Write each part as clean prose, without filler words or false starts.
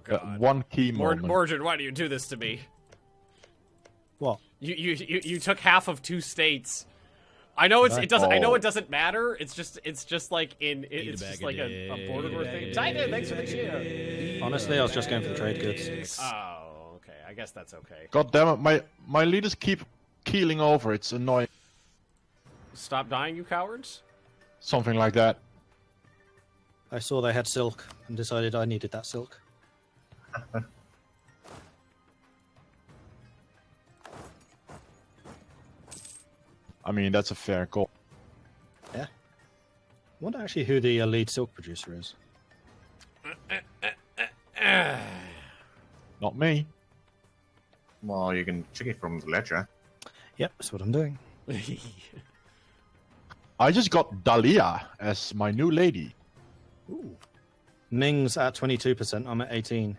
God. One key moment. Mordred, why do you do this to me? What? You took half of 2 states. I know it doesn't. I know it doesn't matter. It's just like it's just like a border war thing. Titan, thanks for the cheer. Honestly, I was just going for the trade goods. Oh, okay. I guess that's okay. God damn it, my leaders keep keeling over. It's annoying. Stop dying, you cowards. Something like that. I saw they had silk and decided I needed that silk. I mean, that's a fair call. Yeah. I wonder actually who the lead silk producer is. Not me. Well, you can check it from the ledger. Yep, that's what I'm doing. I just got Dahlia as my new lady. Ooh. Ming's at 22%. I'm at 18.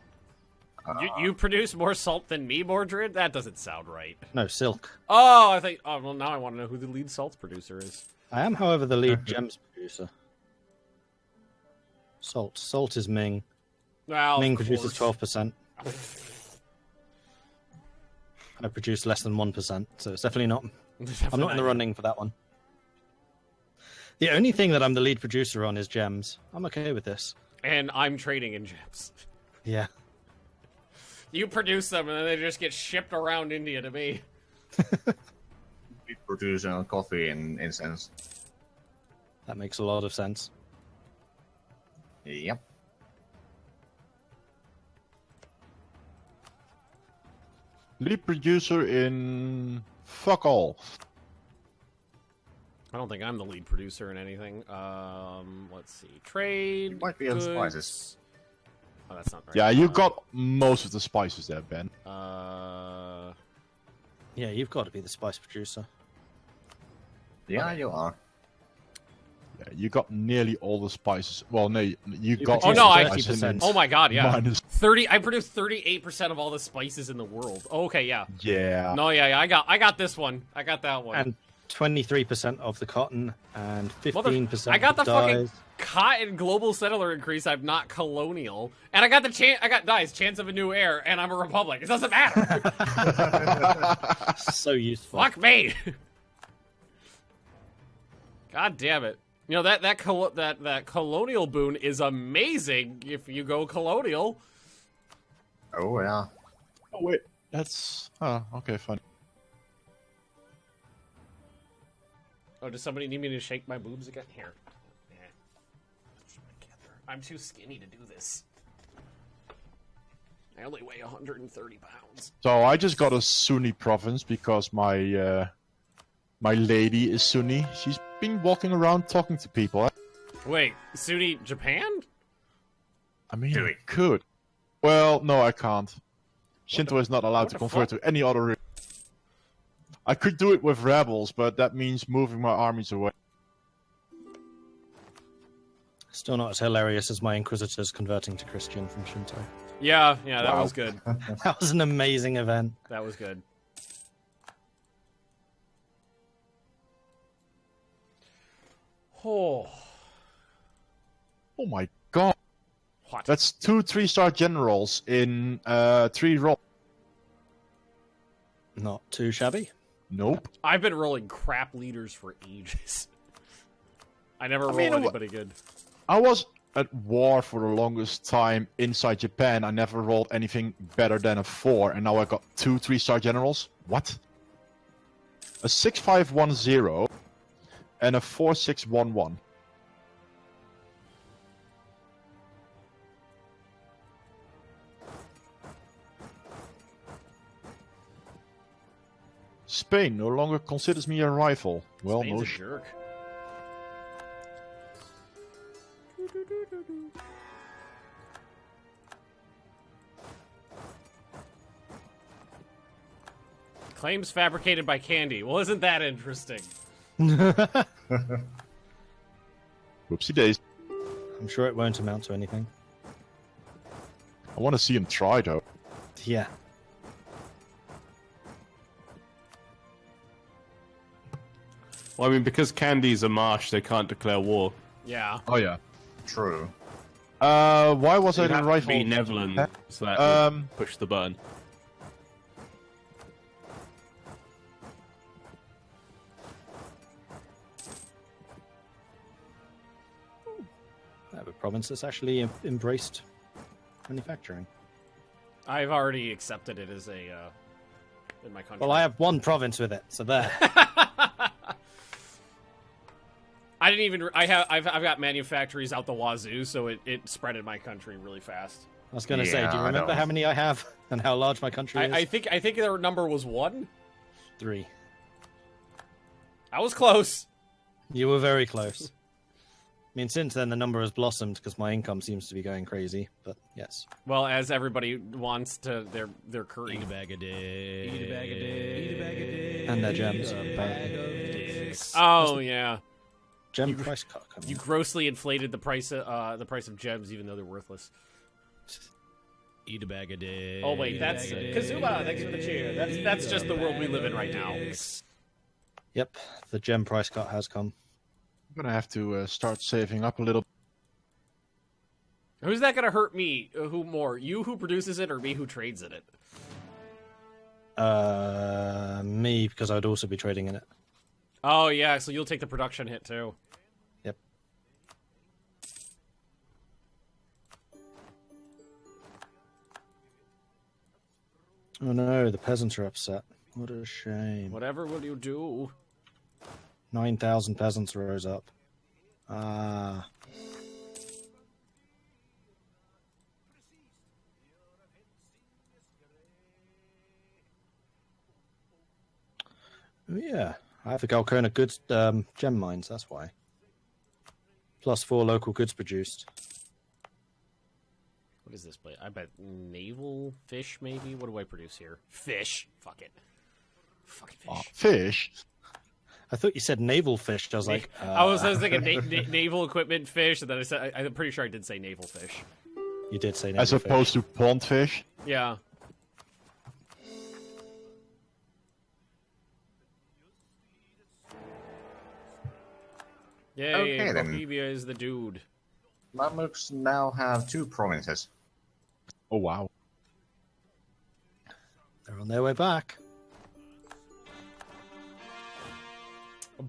You produce more salt than me, Mordred? That doesn't sound right. No, silk. Oh, I think. Oh, well, now I want to know who the lead salt producer is. I am, however, the lead gems producer. Salt is Ming. Well, Ming produces 12%. I produce less than 1%, so it's definitely not. I'm not in the running for that one. The only thing that I'm the lead producer on is gems. I'm okay with this. And I'm trading in gems. Yeah. You produce them, and then they just get shipped around India to me. We produce coffee and incense. That makes a lot of sense. Yep. Lead producer in fuck all. I don't think I'm the lead producer in anything. Let's see. Trade. You might be on spices. Oh, that's not right. Yeah, you got most of the spices there, Ben. Yeah, you've got to be the spice producer. Yeah, you are. Yeah, you got nearly all the spices. Well, no, you got. Oh no, I. 30%. Oh my God, yeah. Minus. 30. I produced 38% of all the spices in the world. Oh, okay, yeah. Yeah. No, yeah, I got this one. I got that one. And 23% of the cotton and 15% I got the of the dyes. fucking cotton global settler increase. I'm not colonial, and I got the chance of a new heir, and I'm a republic. It doesn't matter. So useful. Fuck me. God damn it. You know that colonial boon is amazing if you go colonial. Oh, yeah. Oh wait, that's. Oh, okay, fine. Oh, does somebody need me to shake my boobs again? Here. I'm too skinny to do this. I only weigh 130 pounds. So I just got a Sunni province because my my lady is Sunni. She's been walking around talking to people. Wait, Sunni Japan? I mean, I could. Well, no, I can't. Shinto is not allowed to convert to any other religion. I could do it with rebels, but that means moving my armies away. Still not as hilarious as my Inquisitors converting to Christian from Shinto. Yeah, that was good. That was an amazing event. That was good. Oh. Oh my god. What? That's 2 3-star generals in 3 rolls. Not too shabby. Nope. I've been rolling crap leaders for ages. I never roll anybody good. I was at war for the longest time inside Japan. I never rolled anything better than a 4, and now I got 2 3-star generals. What? A 6-5-1-0 and a 4-6-1-1. Spain no longer considers me a rival. Well, Spain's no a jerk. Claims fabricated by Kandy. Well, isn't that interesting? Whoopsie days. I'm sure it won't amount to anything. I want to see him try, though. Yeah. Well, I mean, because Kandy's a marsh, they can't declare war. Yeah. Oh, yeah. True. Why was I You'd the have to rifle? be Netherlands, so that would push the button. I have a province that's actually embraced manufacturing. I've already accepted it as a in my country. Well, I have one province with it, so there. I didn't even. I've got manufactories out the wazoo, so it spread in my country really fast. I was going to say, Yeah, do you I remember don't. how many I have and how large my country is? I think their number was 1. 3. I was close. You were very close. I mean, since then the number has blossomed because my income seems to be going crazy. But yes. Well, as everybody wants to their curry. Eat a bag a day. Eat a bag a day. Eat a bag a day. And their gems. Oh yeah. Gem price cut. You grossly inflated the price of gems, even though they're worthless. Eat a bag a day. Oh wait, that's Kazuma. Thanks for the cheer. That's just the world we live in right now. Yep, the gem price cut has come. I'm gonna have to start saving up a little. Who's that gonna hurt me? Who more? You who produces it, or me who trades in it? Me, because I'd also be trading in it. Oh yeah, so you'll take the production hit too. Yep. Oh no, the peasants are upset. What a shame. Whatever will you do? 9,000 peasants rose up. Ah. Oh, yeah, I have the Galcona goods gem mines, that's why. Plus 4 local goods produced. What is this place? I bet naval fish, maybe? What do I produce here? Fish. Fuck it. Fucking fish. Oh, fish. I thought you said naval fish. I was like, I was thinking naval equipment fish, and then I said I'm pretty sure I did say naval fish. You did say naval As opposed to pond fish. Yeah. Yay, Okay, then. Bohemia is the dude. Mamluks now have 2 provinces. Oh wow. They're on their way back.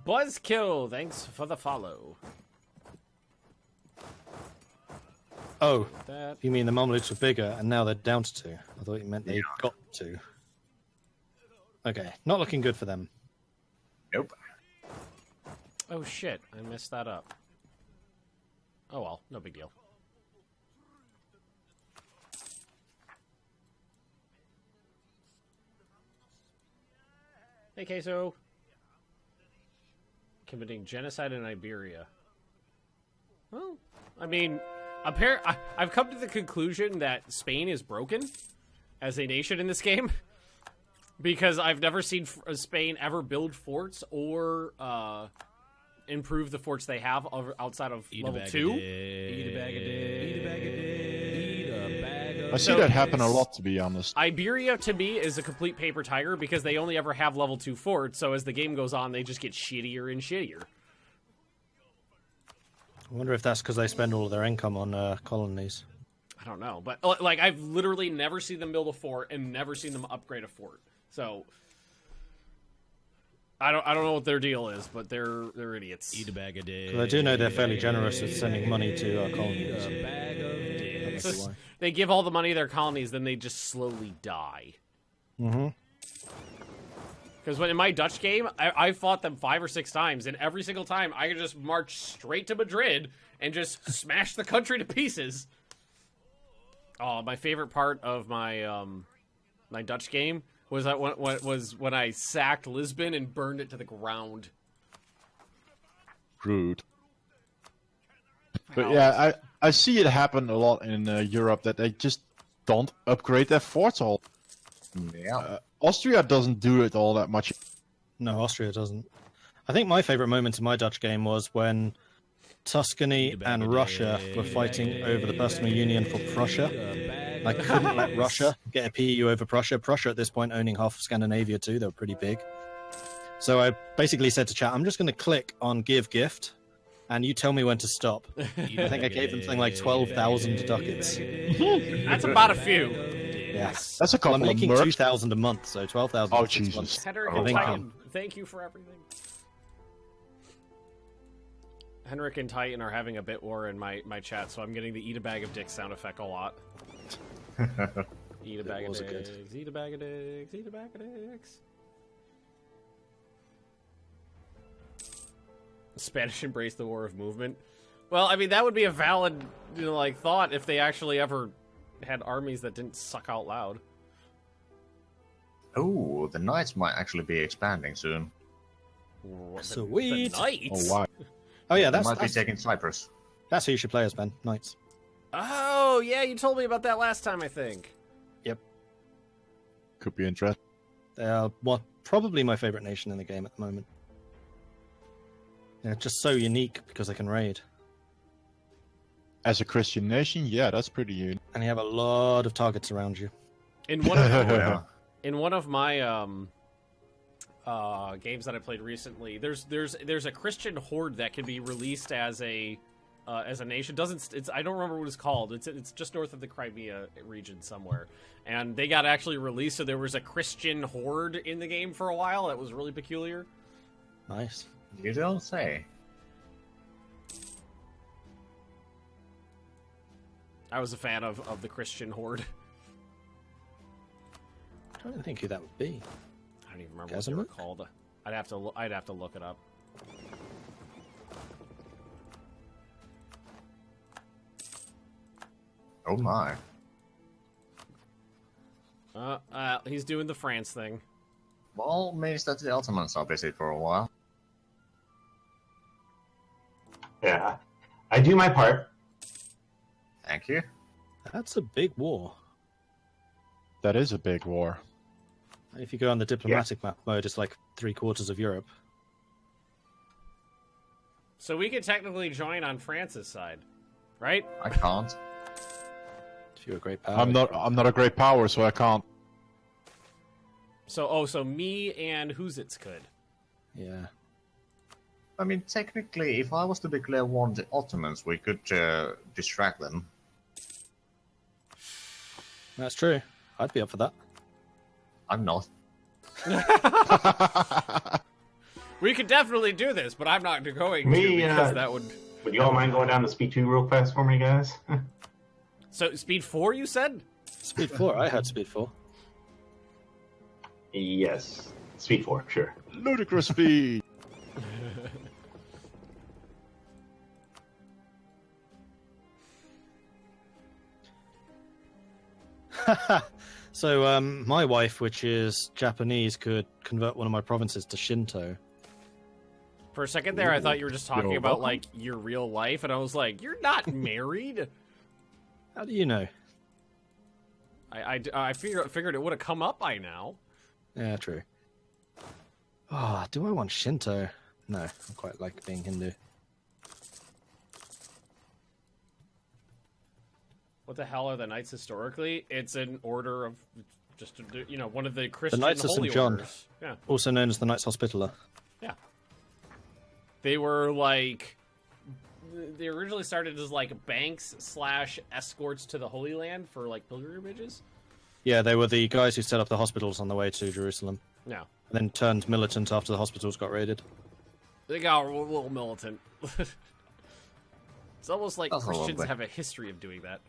Buzzkill, thanks for the follow. Oh, That you mean the Mamluks were bigger and now they're down to 2? I thought you meant they got 2. Okay, not looking good for them. Nope. Oh shit, I messed that up. Oh well, no big deal. Hey Queso. Committing genocide in Iberia. Well, I mean, I've come to the conclusion that Spain is broken as a nation in this game. Because I've never seen Spain ever build forts or improve the forts they have outside of level 2. Eat a bag a day. Eat a bag a day. Eat a bag of I see that happen a lot, to be honest. Iberia, to me, is a complete paper tiger because they only ever have level 2 forts, so as the game goes on, they just get shittier and shittier. I wonder if that's because they spend all of their income on colonies. I don't know, but like I've literally never seen them build a fort and never seen them upgrade a fort. So I don't know what their deal is, but they're idiots. Eat a bag a day. But I do know they're fairly generous with sending money to colonies. A bag of dicks. That might be why. They give all the money to their colonies, then they just slowly die. Mm-hmm. Because when in my Dutch game, I fought them 5 or 6 times, and every single time I could just march straight to Madrid and just smash the country to pieces. Oh, my favorite part of my my Dutch game was when I sacked Lisbon and burned it to the ground. Rude. But yeah, I see it happen a lot in Europe that they just don't upgrade their forts all. Yeah. Austria doesn't do it all that much. No, Austria doesn't. I think my favourite moment in my Dutch game was when Tuscany and Russia were fighting over the personal union for Prussia. I couldn't let Russia get a PU over Prussia. Prussia at this point owning half of Scandinavia too. They were pretty big. So I basically said to chat, I'm just going to click on give gift and you tell me when to stop. I think I gave them something like 12,000 ducats. That's about a few. Yes. That's a couple Well, I'm making of mercs. 2,000 a month, so 12,000. Oh, for 6 Jesus. months. Henrik Oh, and wow. Titan, thank you for everything. Henrik and Titan are having a bit war in my chat, so I'm getting the eat a bag of dicks sound effect a lot. Eat a bag of was a good. dicks, eat a bag of dicks, eat a bag of dicks. Spanish embraced the war of movement. Well, I mean, that would be a valid, like, thought if they actually ever had armies that didn't suck out loud. Oh, the Knights might actually be expanding soon. Sweet. The Knights? Oh, wow. Oh yeah, They that's might be taking Cyprus. who you should play as, Ben. Knights. Oh, yeah, you told me about that last time, I think. Could be interesting. They are probably my favorite nation in the game at the moment. They're just so unique because they can raid. As a Christian nation, yeah, that's pretty unique. And you have a lot of targets around you. In one of Yeah. in one of my games that I played recently, there's a Christian horde that can be released as a nation. I don't remember what it's called. It's just north of the Crimea region somewhere, and they got actually released. So there was a Christian horde in the game for a while. That was really peculiar. Nice. You don't say. I was a fan of the Christian horde. I don't think who that would be. I don't even remember what they were Casimir? called. I'd have to look it up. Oh my. He's doing the France thing. Well, means that the Ottomans are busy for a while. Yeah, I do my part. Thank you. That's a big war. That is a big war. If you go on the diplomatic map mode, it's like 3/4 of Europe. So we could technically join on France's side, right? I can't. If you're a great power. I'm not a great power, so I can't. So me and Whoozits could. Yeah. I mean, technically, if I was to declare war on the Ottomans, we could distract them. That's true. I'd be up for that. I'm not. We could definitely do this, but I'm not going to Me, because that would. Would you all mind going down to Speed 2 real fast for me, guys? So speed 4, you said? Speed 4. I had Speed 4. Yes. Speed 4, sure. Ludicrous speed. So, my wife, which is Japanese, could convert one of my provinces to Shinto. For a second there, I thought you were just talking You're about welcome. like your real life, and I was like, "You're not married." How do you know? I figured it would have come up by now. Yeah, true. Oh, do I want Shinto? No, I quite like being Hindu. What the hell are the Knights historically? It's an order of just one of the Christian Knights of holy St. John. orders. Yeah, Also known as the Knights Hospitaller. yeah. They were like. They originally started as like banks / escorts to the Holy Land for like pilgrimages. Yeah, they were the guys who set up the hospitals on the way to Jerusalem. No, And then turned militant after the hospitals got raided. they got a little militant. It's almost like That's a little Christians bit. have a history of doing that.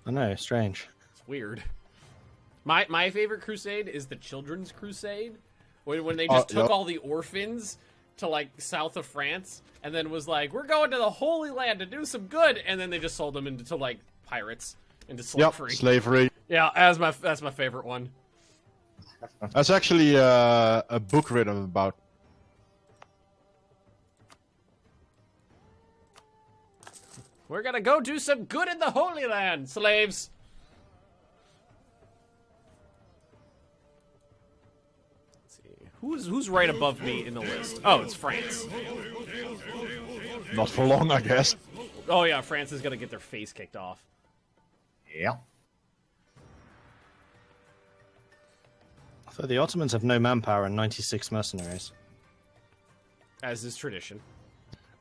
I know, strange. It's weird. My favorite crusade is the Children's Crusade, when they just took yep. all the orphans to like south of France, and then was like, "We're going to the Holy Land to do some good," and then they just sold them into like pirates, into slavery. Yep, slavery. Yeah, that's my favorite one. That's actually a book written about. We're gonna go do some good in the Holy Land, slaves. Let's see, who's right above me in the list? Oh, it's France. Not for long, I guess. Oh yeah, France is gonna get their face kicked off. Yeah. So the Ottomans have no manpower and 96 mercenaries. As is tradition.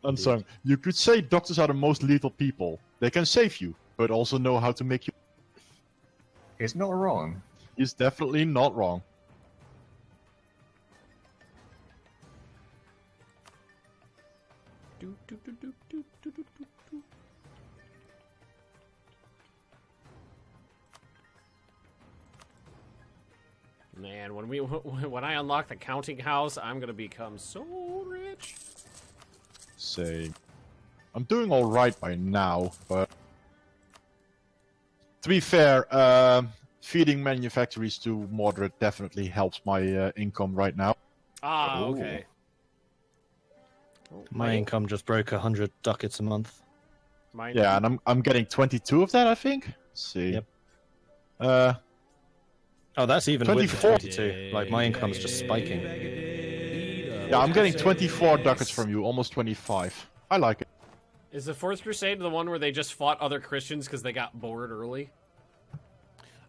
Unsung. You could say doctors are the most lethal people. They can save you, but also know how to make you. He's not wrong. He's definitely not wrong. Man, when I unlock the counting house, I'm gonna become so rich. Say, I'm doing all right by now, but to be fair, feeding manufactories to Mordred definitely helps my income right now. Ah, okay. My income just broke 100 ducats a month. Mine, Yeah, and I'm getting 22 of that, I think. Let's see. Yep. Oh, that's even with the 24. 22. Like, my income's just spiking. Yeah, I'm getting 24 ducats from you, almost 25. I like it. Is the Fourth Crusade the one where they just fought other Christians because they got bored early?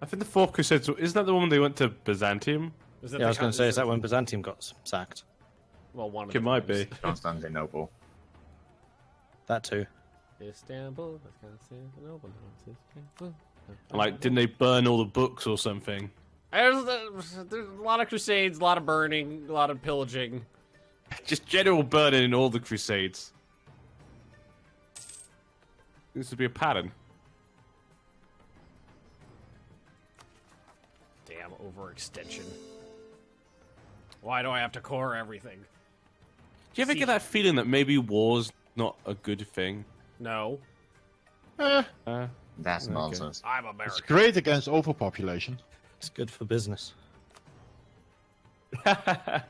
I think the Fourth Crusade, isn't that the one when they went to Byzantium? Is that Yeah, I was going to say, is is that when Byzantium got sacked? Well, one of It the might times. be. Constantinople. That too. Istanbul, Constantinople, Istanbul. And, like, didn't they burn all the books or something? There's a lot of crusades, a lot of burning, a lot of pillaging. Just general burning in all the crusades. This would be a pattern. Damn overextension. Why do I have to core everything? Do you ever get that feeling that maybe war's not a good thing? No. That's nonsense. I'm It's American. great against overpopulation. It's good for business. I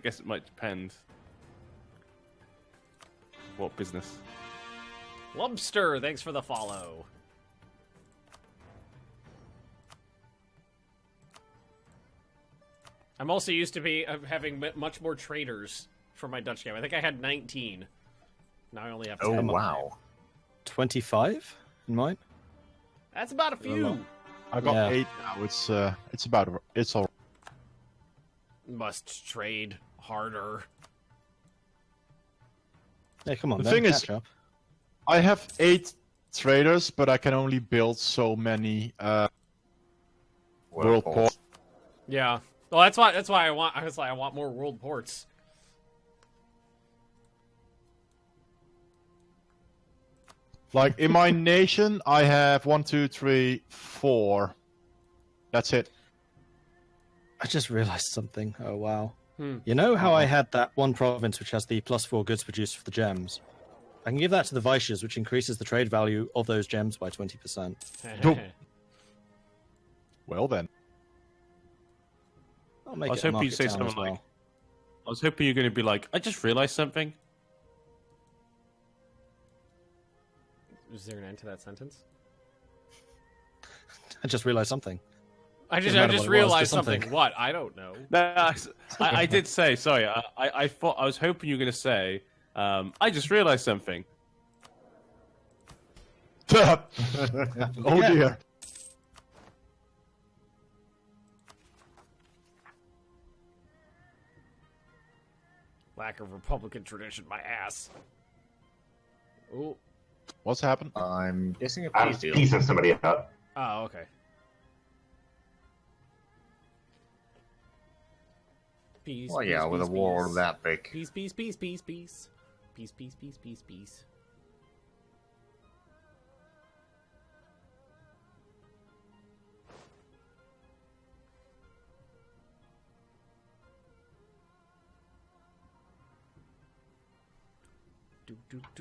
guess it might depend. What business? Lumpster, thanks for the follow. I'm also used to having much more traders for my Dutch game. I think I had 19. Now I only have 10. Oh, wow. 25 in mine? That's about a few. I got Yeah. 8 now. It's all. Must trade harder. Yeah, come on, The then, thing is- catch up. I have 8 traders, but I can only build so many world ports. Yeah. Well, that's why I want more world ports. Like in my nation, I have 1, 2, 3, 4. That's it. I just realized something. Oh, wow. Hmm. You know how I had that one province which has the +4 goods produced for the gems? I can give that to the Vaishyas, which increases the trade value of those gems by 20%. Nope. Well then. I'll make I was it a hoping you'd market say town something as well. like, I was hoping you're going to be like, I just realized something. Is there an end to that sentence? I just realized something. I Doesn't matter just what it was, realized just something. something. What? I don't know. No, I did say, sorry, I thought, I was hoping you were going to say, I just realized something. Oh Yeah. dear. Lack of Republican tradition, my ass. Ooh. What's happened? I'm guessing a I'm peace deal. piecing somebody out. Oh, okay. Peace. Well, yeah, with a war that big. Peace, peace, peace, peace, peace. Peace, peace, peace, peace, peace.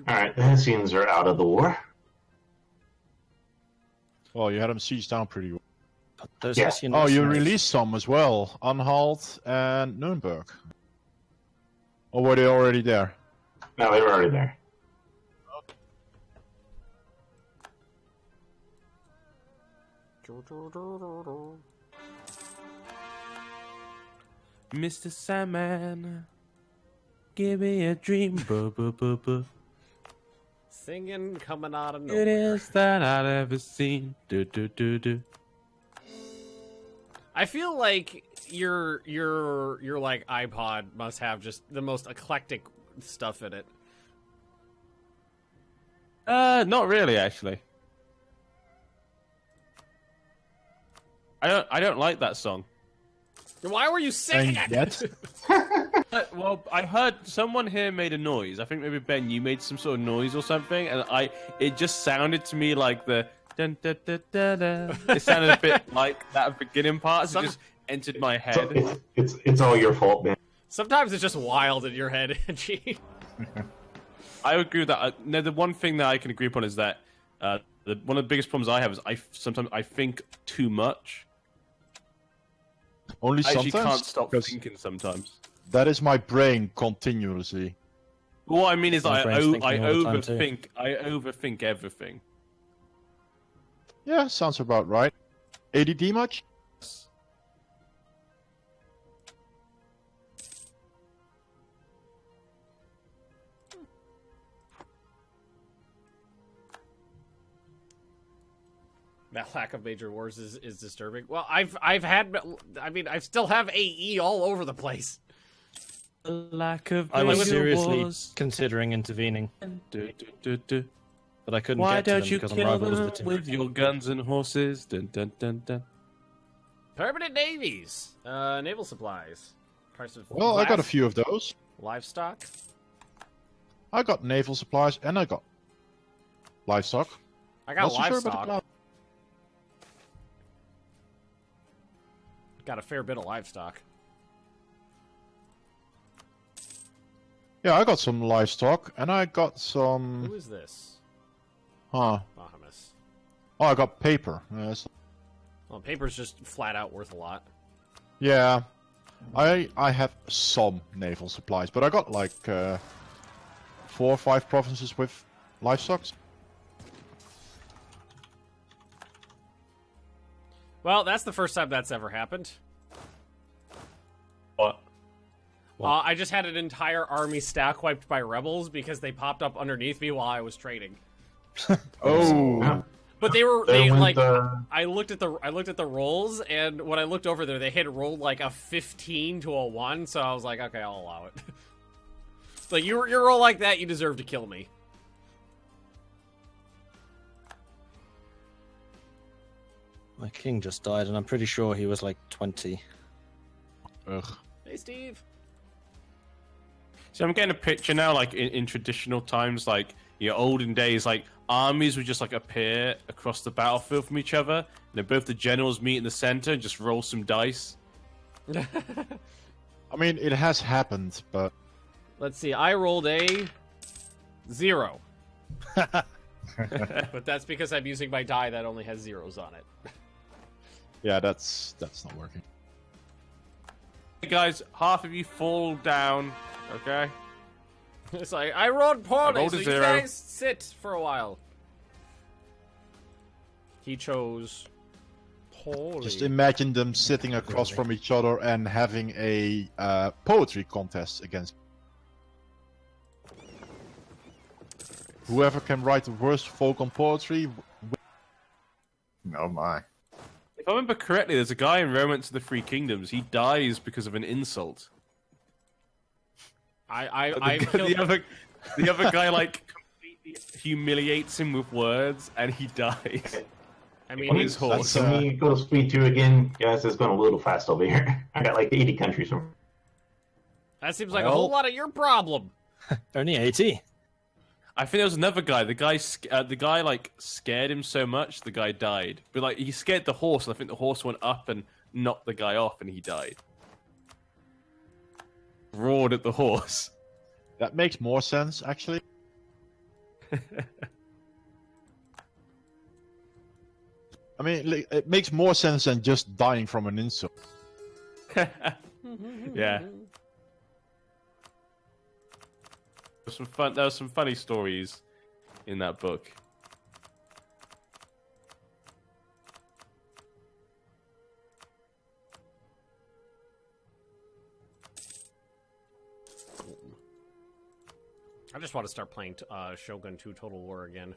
Alright, the Hessians are out of the war. Well, you had them sieged down pretty well. But those Yeah. Hessian Oh, you mercenaries- released some as well. Anhalt and Nuremberg. Or were they already there? No, they were already there. Mr. Sandman, give me a dream. Buh, buh, buh, buh. Singing coming out of It nowhere. is that I've ever seen. Do, do, do, do. I feel like your like iPod must have just the most eclectic stuff in it. Not really, actually. I don't like that song. Why were you singing it? Yet? Well, I heard someone here made a noise. I think maybe Ben, you made some sort of noise or something, and it just sounded to me like the dun, dun, dun, dun, dun. It sounded a bit like that beginning part. So it just entered my head. So it's all your fault, man. Sometimes it's just wild in your head, G. I agree with that. No, the one thing that I can agree upon is that one of the biggest problems I have is sometimes I think too much. Only I actually sometimes. can't stop because thinking sometimes. That is my brain continuously. What I mean is My I brain's thinking all the time too. overthink everything. Yeah, sounds about right. ADD much? That lack of major wars is disturbing. Well, I still have AE all over the place. Lack of I was major seriously wars. considering intervening, Do, do, do, do. but I couldn't Why get to don't them you because I'm kill rival with them the team. with your guns and horses? Dun, dun, dun, dun. Permanent navies, naval supplies, price of Well, I got a glass, few of those. livestock. I got naval supplies and I got livestock. I got Not so sure about the livestock. cloud. Got a fair bit of livestock. Yeah, I got some livestock and I got some. Who is this? Huh. Bahamas. Oh, I got paper. Yes. Well, paper's just flat out worth a lot. Yeah. I have some naval supplies, but I got like 4 or 5 provinces with livestock. Well, that's the first time that's ever happened. What? I just had an entire army stack wiped by rebels because they popped up underneath me while I was trading. Oh. Yeah. But they There went like the- I looked at the rolls, and when I looked over there, they had rolled like a 15 to a 1, so I was like, okay, I'll allow it. Like you roll like that, you deserve to kill me. My king just died, and I'm pretty sure he was like 20. Ugh. Hey, Steve. So I'm getting a picture now, like in traditional times, like your olden days, like armies would just like appear across the battlefield from each other, and then both the generals meet in the center and just roll some dice. I mean, it has happened, but Let's see. I rolled a 0. But that's because I'm using my die that only has zeros on it. yeah, that's not working. Hey guys, half of you fall down, okay? It's like, I rolled poorly, I rolled a so 0. you guys sit for a while. He chose poorly. Just imagine them sitting across from each other and having a poetry contest against. Whoever can write the worst folk on poetry. Oh my. If I remember correctly, there's a guy in Romance of the Three Kingdoms. He dies because of an insult. I The, killed... the other guy like completely humiliates him with words, and he dies. I on mean, his horse. Can we go speed 2 again? Guys, it's going a little fast over here. I got like 80 countries. that seems like a Well- whole lot of your problem. Only 80. I think there was another guy. The guy like scared him so much, the guy died. But like he scared the horse, and I think the horse went up and knocked the guy off, and he died. Roared at the horse. That makes more sense, actually. I mean, it makes more sense than just dying from an insult. Yeah. There was some funny stories in that book. I just want to start playing Shogun 2 Total War again.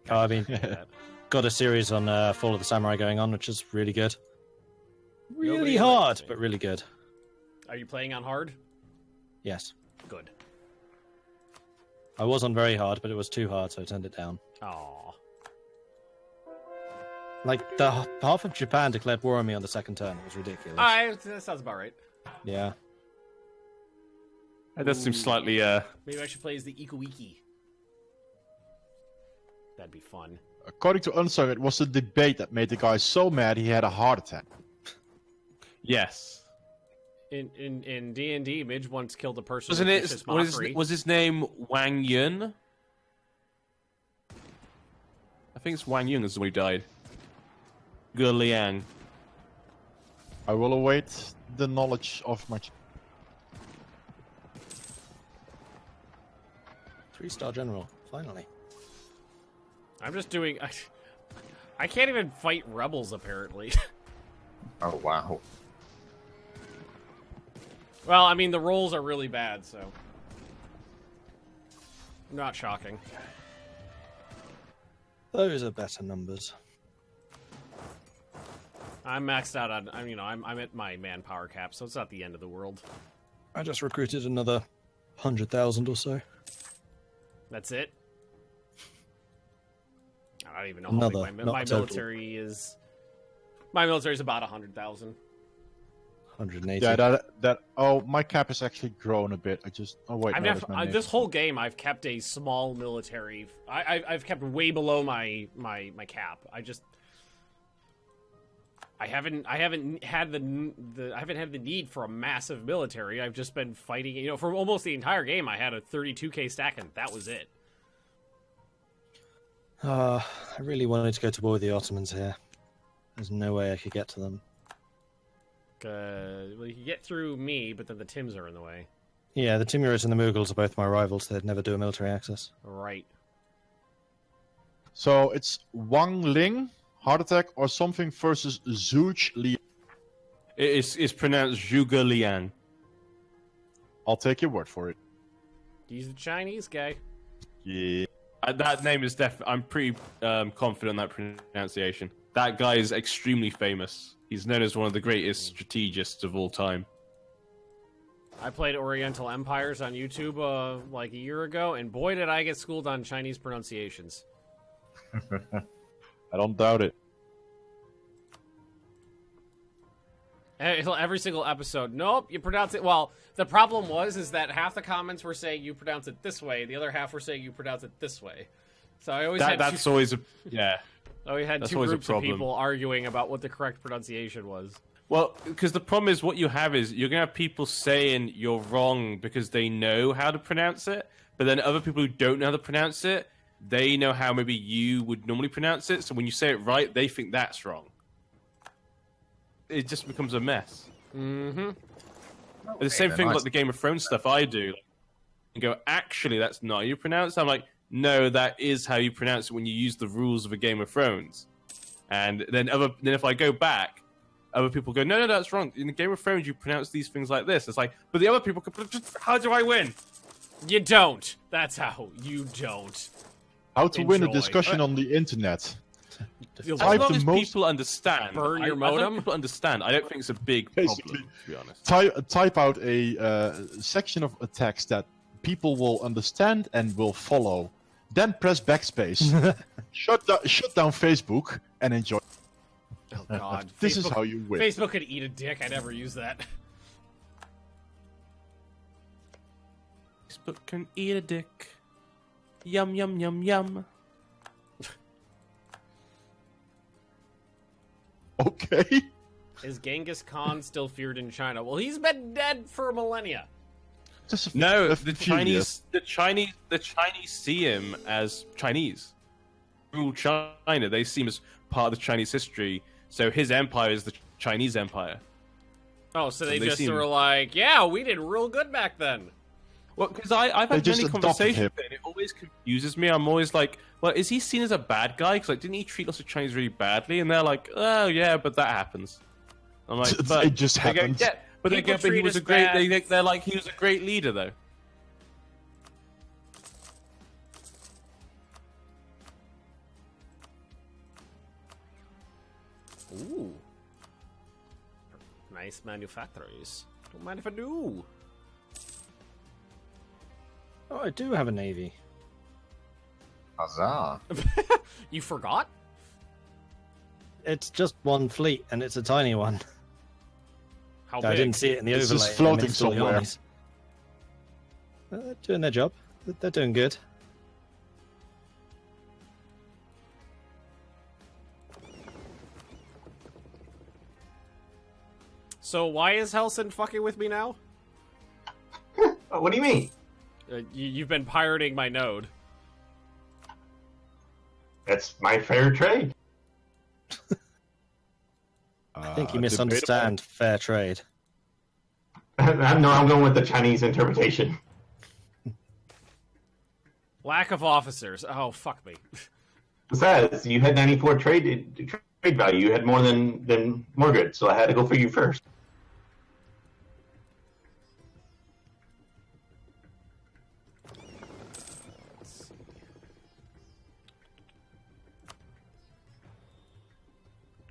Oh, I mean, That. got a series on Fall of the Samurai going on, which is really good. Really Nobody hard, likes it. but really good. Are you playing on hard? Yes. Good. I was on very hard, but it was too hard, so I turned it down. Aw. Like, the half of Japan declared war on me on the second turn. It was ridiculous. That sounds about right. Yeah. That does seem slightly. Maybe I should play as the Ikuiki. That'd be fun. According to Onzo, it was the debate that made the guy so mad he had a heart attack. Yes. In D&D, Midge once killed a person. Wasn't with it? vicious mockery. Was his name Wang Yun? I think it's Wang Yun is the one who died. Ge Liang. I will await the knowledge of my... 3-star general, finally. I'm just doing. I can't even fight rebels apparently. Oh wow. Well, I mean the rolls are really bad, so not shocking. Those are better numbers. I'm maxed out on. I'm at my manpower cap, so it's not the end of the world. I just recruited another 100,000 or so. That's it. I don't even know Another, how big not my total. military is. My military is about 100,000. 180. Yeah, oh, my cap has actually grown a bit. Oh wait, I've no, never, that's my this nation. whole game I've kept a small military. I've kept way below my cap. I haven't had the need for a massive military. I've just been fighting. For almost the entire game, I had a 32k stack, and that was it. I really wanted to go to war with the Ottomans here. There's no way I could get to them. Well, you can get through me, but then the Tims are in the way. Yeah, the Timurid and the Mughals are both my rivals. They'd never do a military access. Right. So it's Wang Ling, heart attack, or something versus Zhatelier. It's pronounced Zhuge Liang. I'll take your word for it. He's the Chinese guy. Yeah. That name is I'm pretty confident in that pronunciation. That guy is extremely famous. He's known as one of the greatest strategists of all time. I played Oriental Empires on YouTube like a year ago, and boy did I get schooled on Chinese pronunciations. I don't doubt it. Every single episode. Nope, you pronounce it. Well, the problem is that half the comments were saying you pronounce it this way, the other half were saying you pronounce it this way. So I always had That's always a yeah. we had That's two always a groups of problem. people arguing about what the correct pronunciation was. Well, because the problem is what you have is you're going to have people saying you're wrong because they know how to pronounce it, but then other people who don't know how to pronounce it, they know how maybe you would normally pronounce it, so when you say it right, they think that's wrong. It just becomes a mess. Mm-hmm. The same then thing I- like the Game of Thrones stuff I do. And go, actually, that's not how you pronounce it. I'm like, no, that is how you pronounce it when you use the rules of a Game of Thrones. And then if I go back, other people go, no, that's wrong. In the Game of Thrones, you pronounce these things like this. It's like, but the other people, how do I win? You don't. That's how. You don't. How to win a Enjoy. discussion on the internet. You'll Type As long the as most- people understand, Burn your as long as modem? people understand, I don't think it's a big Basically. problem, to be honest. Type out a section of a text that people will understand and will follow. Then press backspace. shut down Facebook and enjoy. Oh God. This is Facebook- how you win. Facebook could eat a dick. I never use that. Facebook can eat a dick. Yum, yum, yum, yum. Okay. Is Genghis Khan still feared in China? Well, he's been dead for millennia. Just a No, a the few years. Chinese see him as Chinese. Rule China, they see him as part of the Chinese history. So his empire is the Chinese empire. Oh, so they They just seem- were like, yeah, we did real good back then. Well, because I've They had just many adopted conversations him. with him, and it always confuses me. I'm always like, well, is he seen as a bad guy? Because like, didn't he treat lots of Chinese really badly? And they're like, oh yeah, but that happens. I'm like, but It just they go, happens. yeah, but they People go, but he treat was us a great. bad. They're like, he was a great leader though. Ooh. Nice manufacturers. Don't mind if I do. Oh, I do have a navy. Huzzah. You forgot? It's just one fleet, and it's a tiny one. How I big? didn't see it in the It's overlay. just floating amidst all the somewhere. armies. They're doing their job. They're doing good. So why is Hellsen fucking with me now? What do you mean? You've been pirating my node. That's my fair trade. I think you misunderstand fair trade. No, I'm going with the Chinese interpretation. Lack of officers. Oh, fuck me. Besides, you had 94 trade value. You had more than Mordred, so I had to go for you first.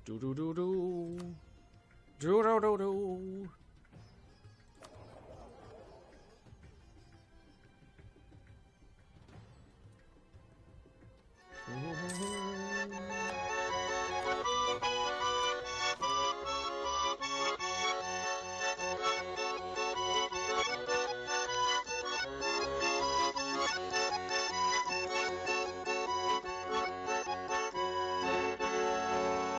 Do do do do. Do do do do.